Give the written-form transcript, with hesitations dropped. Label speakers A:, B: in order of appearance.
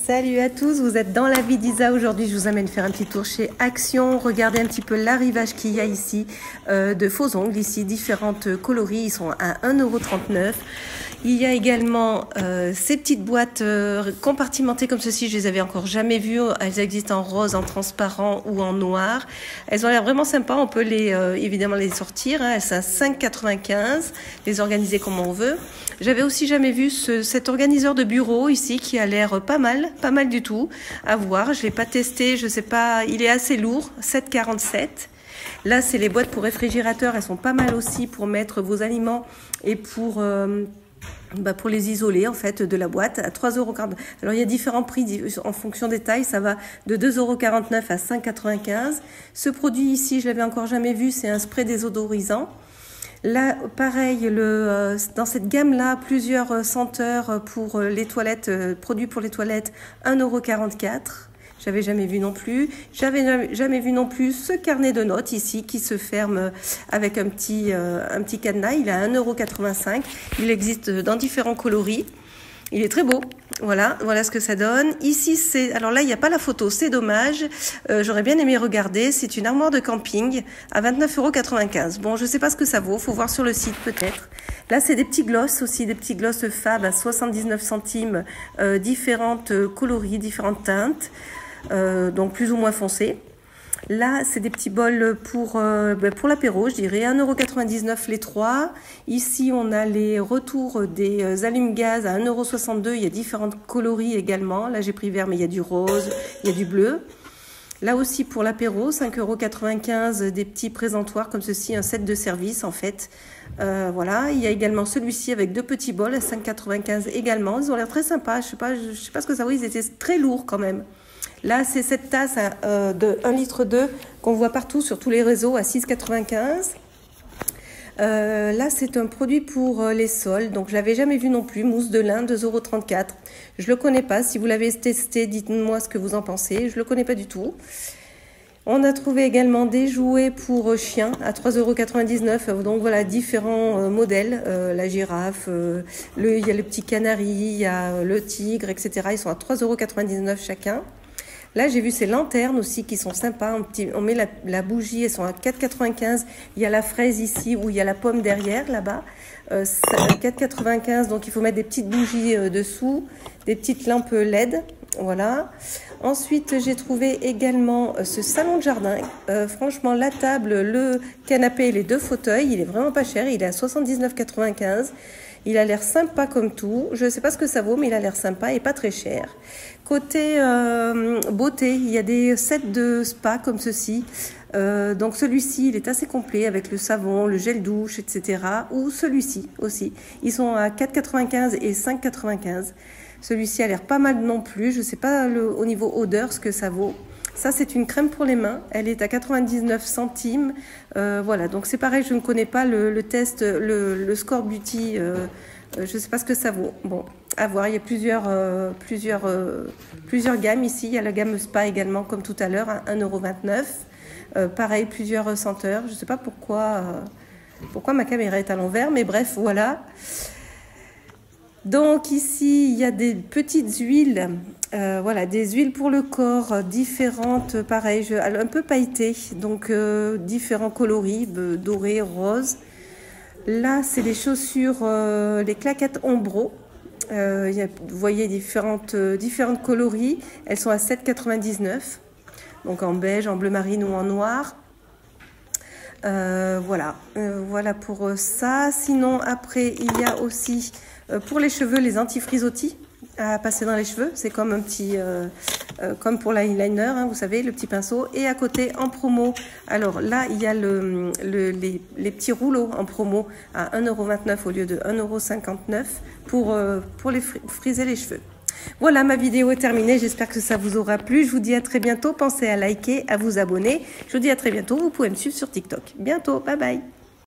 A: Salut à tous, vous êtes dans la vie d'Isa. Aujourd'hui, je vous amène faire un petit tour chez Action. Regardez un petit peu l'arrivage qu'il y a ici de faux ongles. Ici, différentes coloris. Ils sont à 1,39 €. Il y a également ces petites boîtes compartimentées comme ceci. Je les avais encore jamais vues. Elles existent en rose, en transparent ou en noir. Elles ont l'air vraiment sympas. On peut évidemment les sortir. Elles sont à 5,95 €. Les organiser comme on veut. J'avais aussi jamais vu cet organiseur de bureau ici qui a l'air pas mal du tout. À voir. Je l'ai pas testé. Je sais pas. Il est assez lourd. 7,47 €. Là, c'est les boîtes pour réfrigérateur. Elles sont pas mal aussi pour mettre vos aliments et pour les isoler en fait de la boîte à 3,40 €. Alors il y a différents prix en fonction des tailles, ça va de 2,49 € à 5,95 €. Ce produit ici, je l'avais encore jamais vu, c'est un spray désodorisant. Là, pareil, dans cette gamme-là, plusieurs senteurs pour les toilettes, produits pour les toilettes, 1,44 €. J'avais jamais vu non plus. J'avais jamais vu non plus ce carnet de notes ici qui se ferme avec un petit cadenas. Il est à 1,85 €. Il existe dans différents coloris. Il est très beau. Voilà ce que ça donne. Ici, alors là, il n'y a pas la photo, c'est dommage. J'aurais bien aimé regarder. C'est une armoire de camping à 29,95 €. Bon, je sais pas ce que ça vaut. Faut voir sur le site peut-être. Là, c'est des petits gloss aussi, des petits gloss Fab à 79 centimes, différentes coloris, différentes teintes. Donc plus ou moins foncé. Là, c'est des petits bols pour l'apéro, je dirais, 1,99 € les trois. Ici, on a les retours des allumes-gaz à 1,62 €. Il y a différentes coloris également. Là, j'ai pris vert, mais il y a du rose, il y a du bleu. Là aussi, pour l'apéro, 5,95 € des petits présentoirs comme ceci, un set de service en fait. Voilà, il y a également celui-ci avec deux petits bols à 5,95 € également. Ils ont l'air très sympas. Je sais pas ce que ça vaut. Ils étaient très lourds quand même. Là, c'est cette tasse de 1,2 litre qu'on voit partout sur tous les réseaux à 6,95 €. Là, c'est un produit pour les sols. Donc, je l'avais jamais vu non plus. Mousse de lin, 2,34 €. Je le connais pas. Si vous l'avez testé, dites-moi ce que vous en pensez. Je le connais pas du tout. On a trouvé également des jouets pour chiens à 3,99 €. Donc voilà, différents modèles. La girafe, il y a le petit canari, il y a le tigre, etc. Ils sont à 3,99 € chacun. Là, j'ai vu ces lanternes aussi qui sont sympas. On met la bougie, elles sont à 4,95 €. Il y a la fraise ici où il y a la pomme derrière, là-bas. 4,95 €, donc il faut mettre des petites bougies dessous, des petites lampes LED. Voilà. Ensuite, j'ai trouvé également ce salon de jardin. Franchement, la table, le canapé et les deux fauteuils, il est vraiment pas cher. Il est à 79,95 €. Il a l'air sympa comme tout. Je ne sais pas ce que ça vaut, mais il a l'air sympa et pas très cher. Côté beauté, il y a des sets de spa comme ceci. Donc celui-ci, il est assez complet avec le savon, le gel douche, etc. Ou celui-ci aussi. Ils sont à 4,95 € et 5,95 €. Celui-ci a l'air pas mal non plus. Je ne sais pas au niveau odeur ce que ça vaut. Ça, c'est une crème pour les mains. Elle est à 99 centimes. Voilà, donc c'est pareil, je ne connais pas le test, le Score Beauty. Je ne sais pas ce que ça vaut. Bon, à voir. Il y a plusieurs gammes ici. Il y a la gamme Spa également, comme tout à l'heure, à 1,29 €. Pareil, plusieurs senteurs. Je ne sais pas pourquoi ma caméra est à l'envers, mais bref, voilà. Donc ici, il y a des petites huiles, voilà, des huiles pour le corps, différentes, pareil, un peu pailletées, donc différents coloris, doré, rose. Là, c'est les chaussures, les claquettes Ombro. Vous voyez différentes coloris. Elles sont à 7,99 €, donc en beige, en bleu marine ou en noir. Voilà pour ça. Sinon, après, il y a aussi pour les cheveux les anti-frisottis à passer dans les cheveux. C'est comme un petit, comme pour l'eyeliner, hein, vous savez, le petit pinceau. Et à côté, en promo, alors là, il y a les petits rouleaux en promo à 1,29 € au lieu de 1,59 € pour les friser les cheveux. Voilà, ma vidéo est terminée. J'espère que ça vous aura plu. Je vous dis à très bientôt. Pensez à liker, à vous abonner. Je vous dis à très bientôt. Vous pouvez me suivre sur TikTok. Bientôt. Bye bye.